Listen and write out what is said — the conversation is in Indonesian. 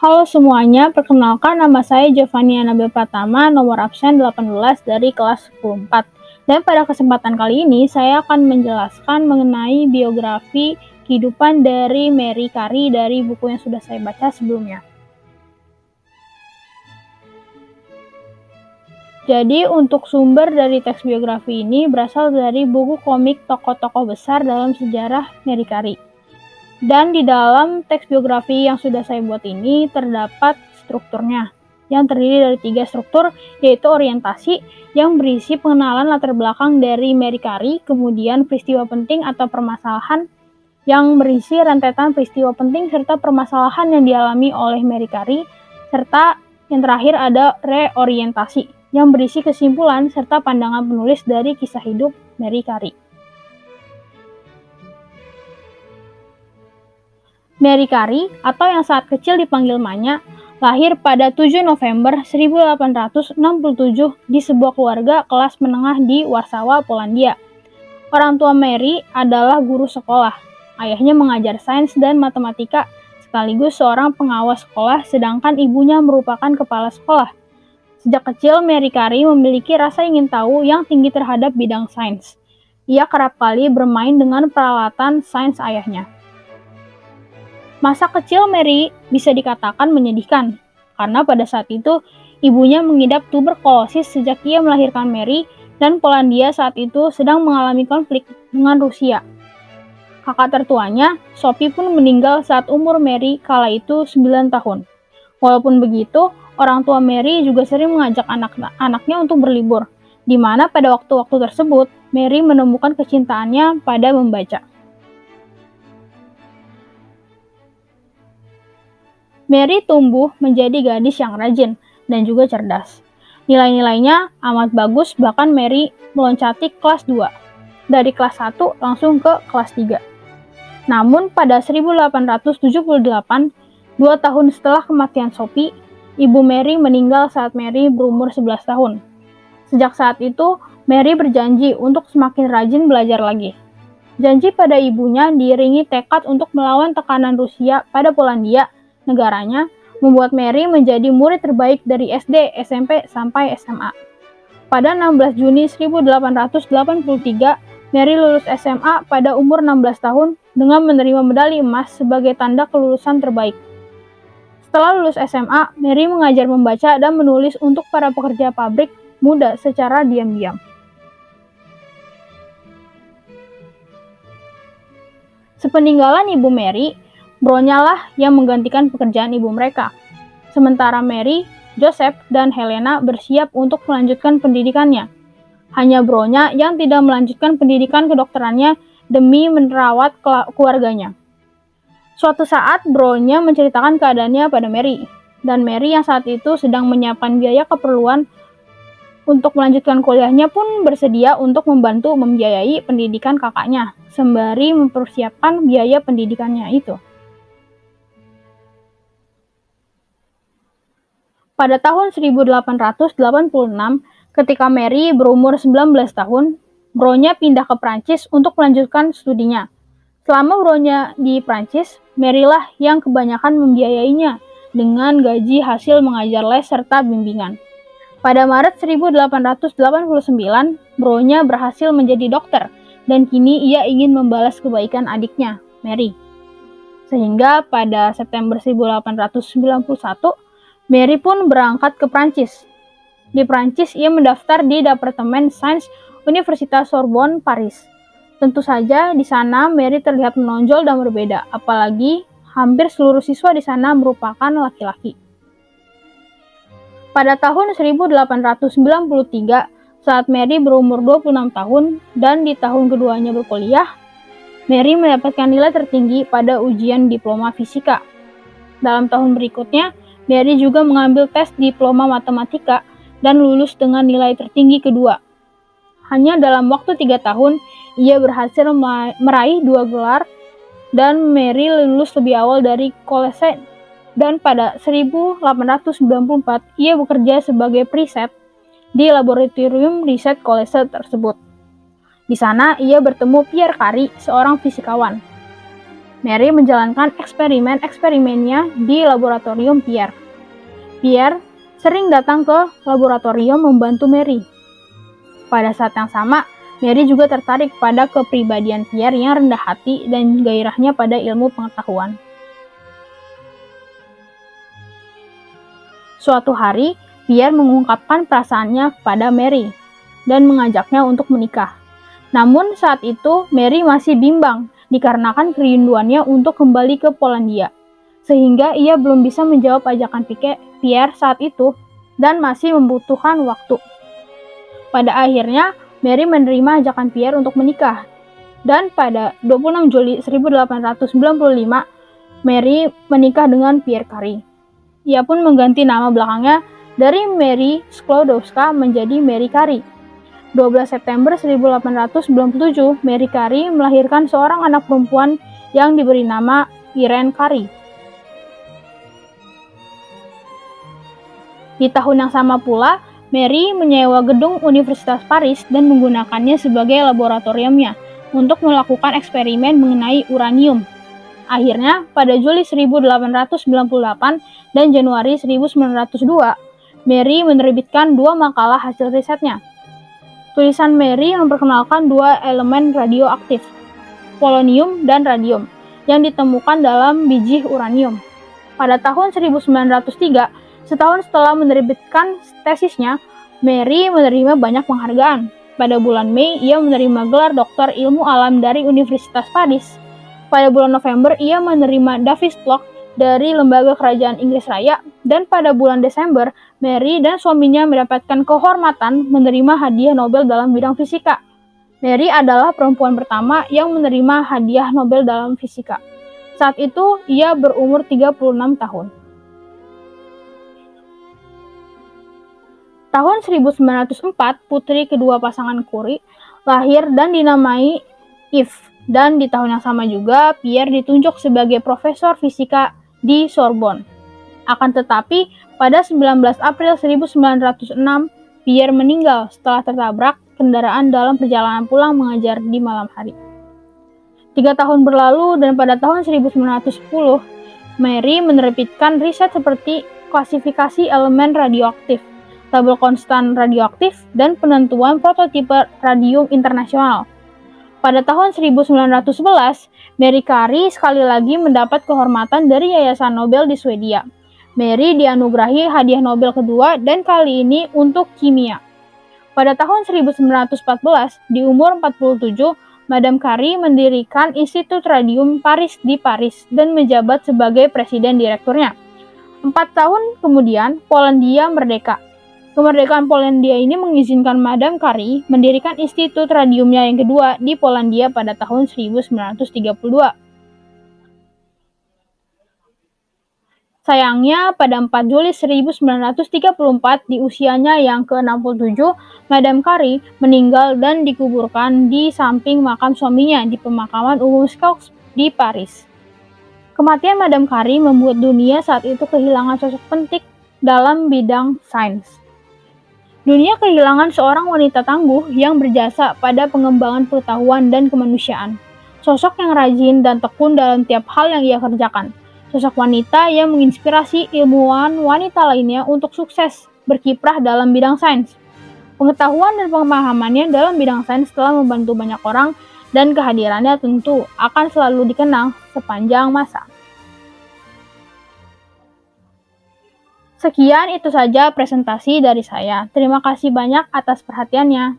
Halo semuanya, perkenalkan nama saya Jovania Nabil Pratama, nomor absen 18 dari kelas 14. Dan pada kesempatan kali ini, saya akan menjelaskan mengenai biografi kehidupan dari Mary Carey dari buku yang sudah saya baca sebelumnya. Jadi untuk sumber dari teks biografi ini berasal dari buku komik tokoh-tokoh besar dalam sejarah Mary Carey. Dan di dalam teks biografi yang sudah saya buat ini terdapat strukturnya yang terdiri dari 3 struktur, yaitu orientasi yang berisi pengenalan latar belakang dari Mary Carey, kemudian peristiwa penting atau permasalahan yang berisi rentetan peristiwa penting serta permasalahan yang dialami oleh Mary Carey, serta yang terakhir ada reorientasi yang berisi kesimpulan serta pandangan penulis dari kisah hidup Mary Carey. Mary Carey, atau yang saat kecil dipanggil Manya, lahir pada 7 November 1867 di sebuah keluarga kelas menengah di Warsawa, Polandia. Orang tua Mary adalah guru sekolah. Ayahnya mengajar sains dan matematika, sekaligus seorang pengawas sekolah, sedangkan ibunya merupakan kepala sekolah. Sejak kecil, Mary Carey memiliki rasa ingin tahu yang tinggi terhadap bidang sains. Ia kerap kali bermain dengan peralatan sains ayahnya. Masa kecil Mary bisa dikatakan menyedihkan, karena pada saat itu ibunya mengidap tuberkulosis sejak ia melahirkan Mary, dan Polandia saat itu sedang mengalami konflik dengan Rusia. Kakak tertuanya, Sophie, pun meninggal saat umur Mary kala itu 9 tahun. Walaupun begitu, orang tua Mary juga sering mengajak anak-anaknya untuk berlibur, di mana pada waktu-waktu tersebut Mary menemukan kecintaannya pada membaca. Mary tumbuh menjadi gadis yang rajin dan juga cerdas. Nilai-nilainya amat bagus, bahkan Mary meloncati kelas 2. Dari kelas 1 langsung ke kelas 3. Namun pada 1878, 2 tahun setelah kematian Sophie, ibu Mary meninggal saat Mary berumur 11 tahun. Sejak saat itu, Mary berjanji untuk semakin rajin belajar lagi. Janji pada ibunya diiringi tekad untuk melawan tekanan Rusia pada Polandia, negaranya, membuat Mary menjadi murid terbaik dari SD, SMP, sampai SMA. Pada 16 Juni 1883, Mary lulus SMA pada umur 16 tahun dengan menerima medali emas sebagai tanda kelulusan terbaik. Setelah lulus SMA, Mary mengajar membaca dan menulis untuk para pekerja pabrik muda secara diam-diam. Sepeninggalan ibu Mary, Bronya lah yang menggantikan pekerjaan ibu mereka. Sementara Mary, Joseph, dan Helena bersiap untuk melanjutkan pendidikannya. Hanya Bronya yang tidak melanjutkan pendidikan kedokterannya demi merawat keluarganya. Suatu saat, Bronya menceritakan keadaannya pada Mary, dan Mary yang saat itu sedang menyiapkan biaya keperluan untuk melanjutkan kuliahnya pun bersedia untuk membantu membiayai pendidikan kakaknya, sembari mempersiapkan biaya pendidikannya itu. Pada tahun 1886, ketika Mary berumur 19 tahun, Bronya pindah ke Prancis untuk melanjutkan studinya. Selama Bronya di Prancis, Mary lah yang kebanyakan membiayainya dengan gaji hasil mengajar les serta bimbingan. Pada Maret 1889, Bronya berhasil menjadi dokter, dan kini ia ingin membalas kebaikan adiknya, Mary. Sehingga pada September 1891, Mary pun berangkat ke Prancis. Di Prancis, ia mendaftar di Departemen Sains Universitas Sorbonne, Paris. Tentu saja di sana Mary terlihat menonjol dan berbeda, apalagi hampir seluruh siswa di sana merupakan laki-laki. Pada tahun 1893, saat Mary berumur 26 tahun dan di tahun keduanya berkuliah, Mary mendapatkan nilai tertinggi pada ujian diploma fisika. Dalam tahun berikutnya, Mary juga mengambil tes diploma matematika dan lulus dengan nilai tertinggi kedua. Hanya dalam waktu 3 tahun, ia berhasil meraih 2 gelar, dan Mary lulus lebih awal dari College, dan pada 1894 ia bekerja sebagai preset di laboratorium riset College tersebut. Di sana ia bertemu Pierre Carey, seorang fisikawan. Mary menjalankan eksperimen-eksperimennya di laboratorium Pierre. Pierre sering datang ke laboratorium membantu Mary. Pada saat yang sama, Mary juga tertarik pada kepribadian Pierre yang rendah hati dan gairahnya pada ilmu pengetahuan. Suatu hari, Pierre mengungkapkan perasaannya kepada Mary dan mengajaknya untuk menikah. Namun saat itu Mary masih bimbang dikarenakan kerinduannya untuk kembali ke Polandia, sehingga ia belum bisa menjawab ajakan Pierre saat itu dan masih membutuhkan waktu. Pada akhirnya, Mary menerima ajakan Pierre untuk menikah, dan pada 26 Juli 1895, Mary menikah dengan Pierre Carey. Ia pun mengganti nama belakangnya dari Mary Sklodowska menjadi Mary Carey. 12 September 1897, Mary Carey melahirkan seorang anak perempuan yang diberi nama Irene Carey. Di tahun yang sama pula, Mary menyewa gedung Universitas Paris dan menggunakannya sebagai laboratoriumnya untuk melakukan eksperimen mengenai uranium. Akhirnya, pada Juli 1898 dan Januari 1902, Mary menerbitkan 2 makalah hasil risetnya. Tulisan Mary memperkenalkan 2 elemen radioaktif, polonium dan radium, yang ditemukan dalam biji uranium. Pada tahun 1903, setahun setelah menerbitkan tesisnya, Mary menerima banyak penghargaan. Pada bulan Mei, ia menerima gelar doktor ilmu alam dari Universitas Paris. Pada bulan November, ia menerima Davis Polk dari Lembaga Kerajaan Inggris Raya, dan pada bulan Desember, Mary dan suaminya mendapatkan kehormatan menerima hadiah Nobel dalam bidang fisika. Mary adalah perempuan pertama yang menerima hadiah Nobel dalam fisika. Saat itu, ia berumur 36 tahun. Tahun 1904, putri kedua pasangan Curie lahir dan dinamai Eve. Dan di tahun yang sama juga, Pierre ditunjuk sebagai profesor fisika di Sorbonne. Akan tetapi, pada 19 April 1906, Pierre meninggal setelah tertabrak kendaraan dalam perjalanan pulang mengajar di malam hari. 3 tahun berlalu dan pada tahun 1910, Mary menerbitkan riset seperti klasifikasi elemen radioaktif, tabel konstan radioaktif, dan penentuan prototipe radium internasional. Pada tahun 1911, Mary Carey sekali lagi mendapat kehormatan dari Yayasan Nobel di Swedia. Mary dianugerahi hadiah Nobel kedua dan kali ini untuk kimia. Pada tahun 1914, di umur 47, Madame Carey mendirikan Institut Radium Paris di Paris dan menjabat sebagai presiden direkturnya. 4 tahun kemudian, Polandia merdeka. Kemerdekaan Polandia ini mengizinkan Madame Carey mendirikan institut radiumnya yang kedua di Polandia pada tahun 1932. Sayangnya, pada 4 Juli 1934, di usianya yang ke-67, Madame Carey meninggal dan dikuburkan di samping makam suaminya di pemakaman umum Sceaux di Paris. Kematian Madame Carey membuat dunia saat itu kehilangan sosok penting dalam bidang sains. Dunia kehilangan seorang wanita tangguh yang berjasa pada pengembangan pengetahuan dan kemanusiaan. Sosok yang rajin dan tekun dalam tiap hal yang ia kerjakan. Sosok wanita yang menginspirasi ilmuwan wanita lainnya untuk sukses berkiprah dalam bidang sains. Pengetahuan dan pemahamannya dalam bidang sains telah membantu banyak orang dan kehadirannya tentu akan selalu dikenang sepanjang masa. Sekian itu saja presentasi dari saya. Terima kasih banyak atas perhatiannya.